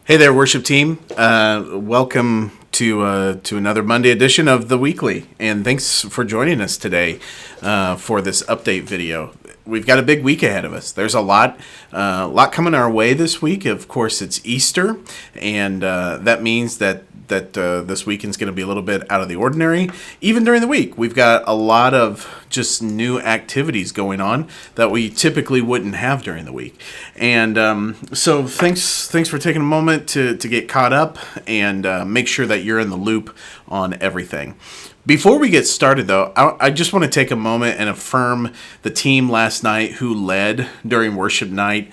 Hey there, worship team. Welcome to another Monday edition of the Weekly, and thanks for joining us today for this update video. We've got a big week ahead of us. There's a lot coming our way this week. Of course, it's Easter, and that means that this weekend's going to be a little bit out of the ordinary. Even during the week, we've got a lot of just new activities going on that we typically wouldn't have during the week. And so thanks for taking a moment to get caught up and make sure that you're in the loop on everything. Before we get started, though, I just want to take a moment and affirm the team last night who led during worship night.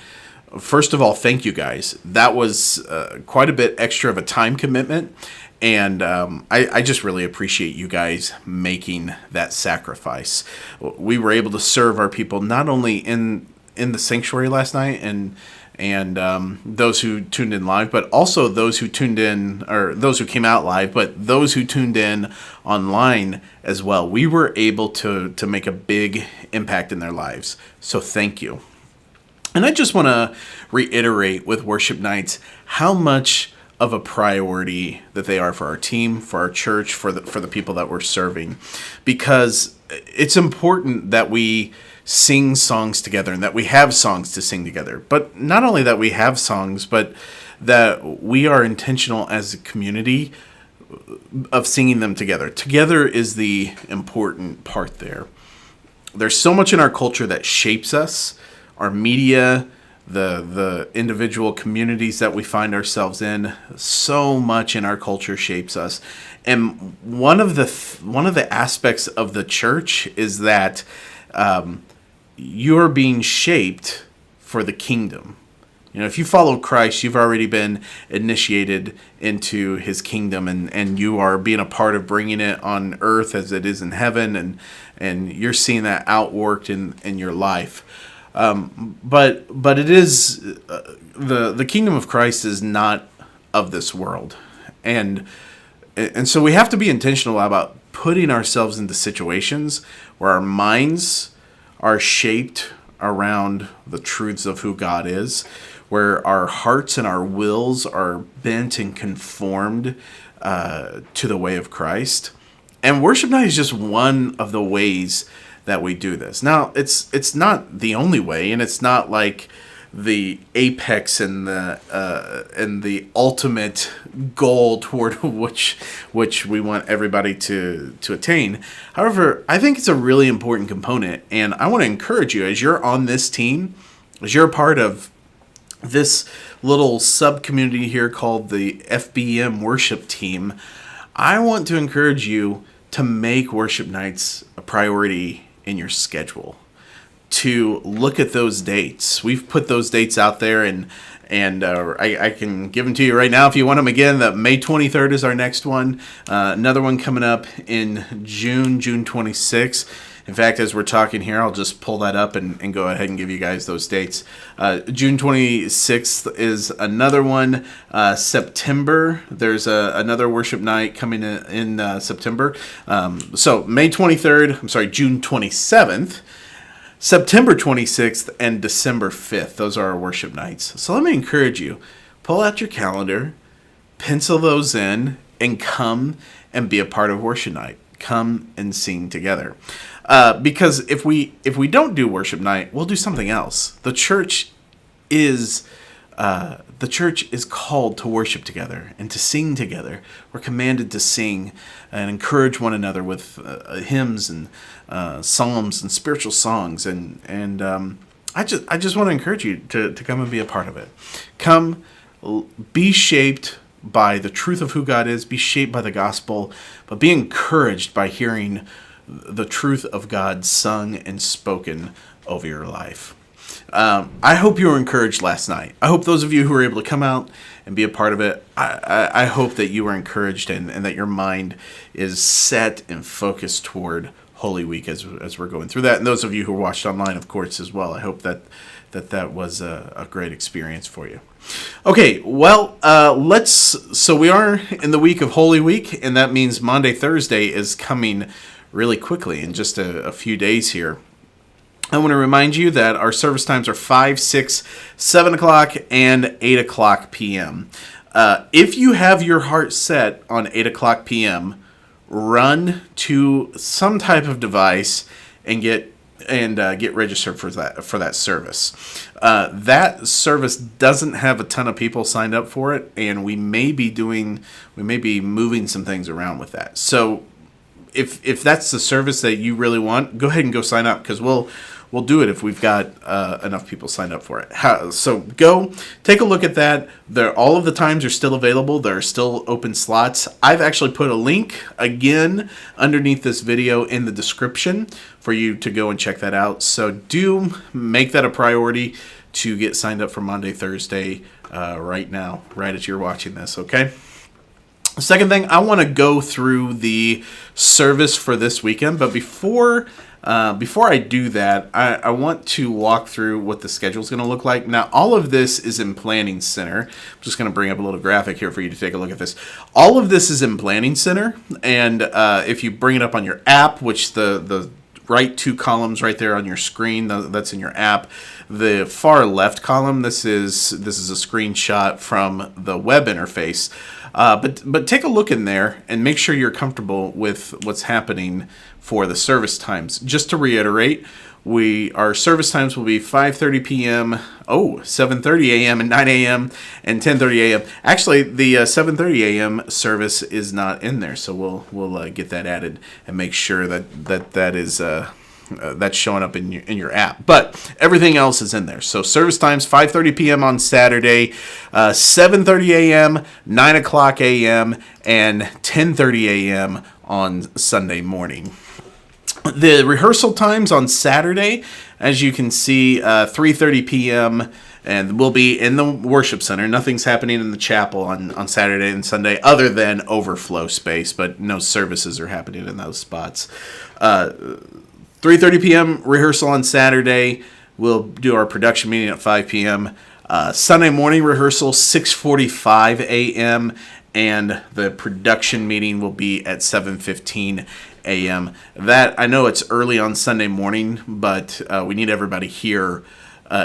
First of all, thank you guys. That was quite a bit extra of a time commitment, and I just really appreciate you guys making that sacrifice. We were able to serve our people not only in the sanctuary last night and those who tuned in live, but also those who tuned in, or those who came out live, but those who tuned in online as well. We were able to make a big impact in their lives. So thank you. And I just want to reiterate with worship nights how much of a priority that they are for our team, for our church, for the people that we're serving, because it's important that we sing songs together and that we have songs to sing together. But not only that we have songs, but that we are intentional as a community of singing them together. Together is the important part there. There's so much in our culture that shapes us, our media, the individual communities that we find ourselves in. So much in our culture shapes us. And one of the aspects of the church is that you're being shaped for the kingdom. You know, if you follow Christ, you've already been initiated into his kingdom, and you are being a part of bringing it on earth as it is in heaven, and you're seeing that outworked in your life. But it is the kingdom of Christ is not of this world, and so we have to be intentional about putting ourselves into situations where our minds are shaped around the truths of who God is, where our hearts and our wills are bent and conformed to the way of Christ. And worship night is just one of the ways that we do this. Now, it's not the only way, and it's not like the apex and the ultimate goal toward which we want everybody to attain. However, I think it's a really important component, and I want to encourage you, as you're on this team, as you're a part of this little sub-community here called the FBMWorship team, I want to encourage you to make worship nights a priority in your schedule, to look at those dates. We've put those dates out there, and I can give them to you right now if you want them again. That May 23rd is our next one. Another one coming up in June 26th. In fact, as we're talking here, I'll just pull that up and go ahead and give you guys those dates. June 26th is another one. September, there's another worship night coming in September. So May 23rd, June 27th, September 26th, and December 5th. Those are our worship nights. So let me encourage you, pull out your calendar, pencil those in, and come and be a part of worship night. Come and sing together. Because if we don't do worship night, we'll do something else. The church is called to worship together and to sing together. We're commanded to sing and encourage one another with hymns and psalms and spiritual songs. And I just want to encourage you to come and be a part of it. Come, be shaped by the truth of who God is, be shaped by the gospel, but be encouraged by hearing the truth of God sung and spoken over your life. I hope you were encouraged last night. I hope those of you who were able to come out and be a part of it, I hope that you were encouraged and that your mind is set and focused toward Holy Week as we're going through that. And those of you who watched online, of course, as well, I hope that was a great experience for you. Okay, well, so we are in the week of Holy Week, and that means Maundy, Thursday is coming really quickly in just a few days here. I want to remind you that our service times are 5, 6, 7 o'clock, and 8 o'clock p.m. If you have your heart set on 8 o'clock p.m., run to some type of device and get registered for that service. That service doesn't have a ton of people signed up for it, and we may be moving some things around with that. So if that's the service that you really want, go ahead and go sign up, because we'll do it if we've got enough people signed up for it. So go take a look at that. All of the times are still available. There are still open slots. I've actually put a link again underneath this video in the description for you to go and check that out. So do make that a priority to get signed up for Monday, Thursday right now, right as you're watching this, okay? Second thing, I want to go through the service for this weekend, but before I do that, I want to walk through what the schedule is going to look like. Now, all of this is in Planning Center. I'm just going to bring up a little graphic here for you to take a look at this. All of this is in Planning Center, and if you bring it up on your app, which the right two columns right there on your screen, that's in your app. The far left column, this is a screenshot from the web interface. But take a look in there and make sure you're comfortable with what's happening for the service times. Just to reiterate, our service times will be 5:30 p.m., 7:30 a.m., and 9 a.m., and 10:30 a.m. Actually, the 7:30 a.m. service is not in there, so we'll get that added and make sure that is that's showing up in your app. But everything else is in there. So service times 5:30 p.m. on Saturday, 7:30 a.m., 9 o'clock a.m., and 10:30 a.m. on Sunday morning. The rehearsal times on Saturday, as you can see, 3:30 p.m., and we'll be in the worship center. Nothing's happening in the chapel on Saturday and Sunday other than overflow space, but no services are happening in those spots. 3:30 p.m. rehearsal on Saturday. We'll do our production meeting at 5 p.m. Sunday morning rehearsal, 6:45 a.m., and the production meeting will be at 7:15 a.m. That, I know it's early on Sunday morning, but we need everybody here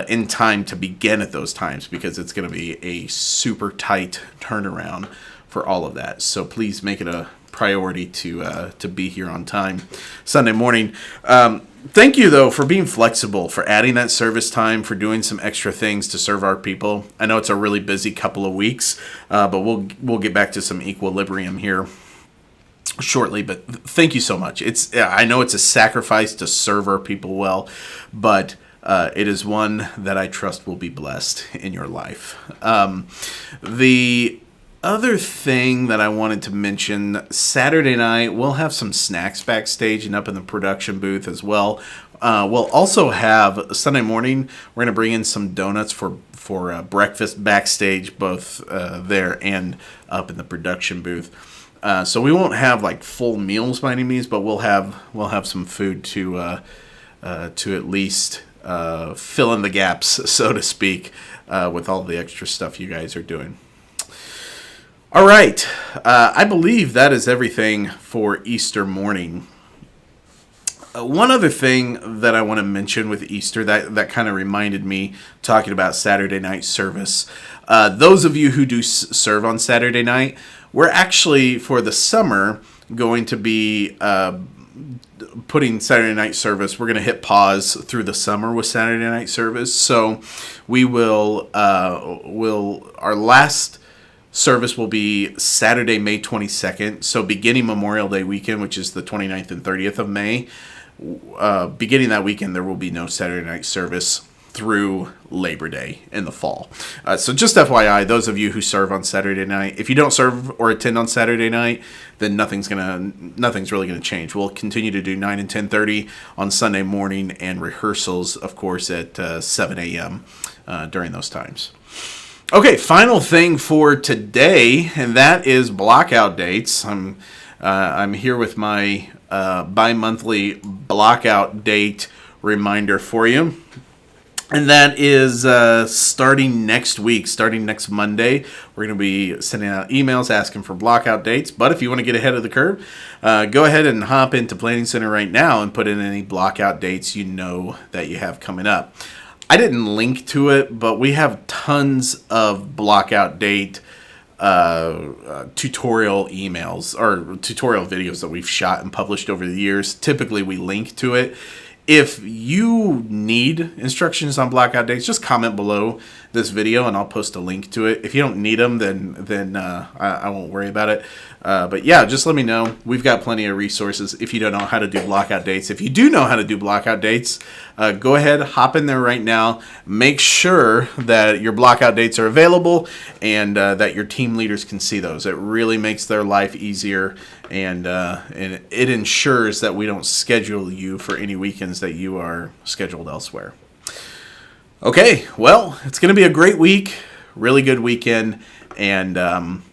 in time to begin at those times, because it's going to be a super tight turnaround for all of that. So please make it a priority to be here on time Sunday morning. Thank you, though, for being flexible, for adding that service time, for doing some extra things to serve our people. I know it's a really busy couple of weeks, but we'll get back to some equilibrium here shortly. But thank you so much. I know it's a sacrifice to serve our people well, but it is one that I trust will be blessed in your life. The other thing that I wanted to mention, Saturday night, we'll have some snacks backstage and up in the production booth as well. We'll also have, Sunday morning, we're going to bring in some donuts for breakfast backstage, both there and up in the production booth. So we won't have like full meals by any means, but we'll have some food to at least fill in the gaps, so to speak, with all the extra stuff you guys are doing. All right, I believe that is everything for Easter morning. One other thing that I want to mention with Easter that kind of reminded me, talking about Saturday night service. Those of you who do serve on Saturday night, we're actually, for the summer, going to be putting Saturday night service. We're going to hit pause through the summer with Saturday night service. So we will our last service will be Saturday, May 22nd. So beginning Memorial Day weekend, which is the 29th and 30th of May, beginning that weekend, there will be no Saturday night service through Labor Day in the fall. So just FYI, those of you who serve on Saturday night, if you don't serve or attend on Saturday night, then nothing's really gonna change. We'll continue to do 9 and 10:30 on Sunday morning, and rehearsals, of course, at 7 a.m. During those times. Okay, final thing for today, and that is Blockout Dates. I'm here with my bi-monthly Blockout Date reminder for you. And that is starting next week, starting next Monday. We're going to be sending out emails asking for blockout dates. But if you want to get ahead of the curve, go ahead and hop into Planning Center right now and put in any blockout dates you know that you have coming up. I didn't link to it, but we have tons of blockout date tutorial emails or tutorial videos that we've shot and published over the years. Typically, we link to it. If you need instructions on blockout dates, just comment below this video and I'll post a link to it. If you don't need them, then I won't worry about it. But yeah, just let me know. We've got plenty of resources if you don't know how to do blockout dates. If you do know how to do blockout dates, go ahead, hop in there right now. Make sure that your blockout dates are available and that your team leaders can see those. It really makes their life easier, and it ensures that we don't schedule you for any weekends that you are scheduled elsewhere. Okay, well, it's going to be a great week, really good weekend, and I'm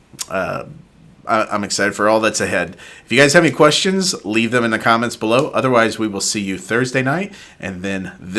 excited for all that's ahead. If you guys have any questions, leave them in the comments below. Otherwise, we will see you Thursday night, and then this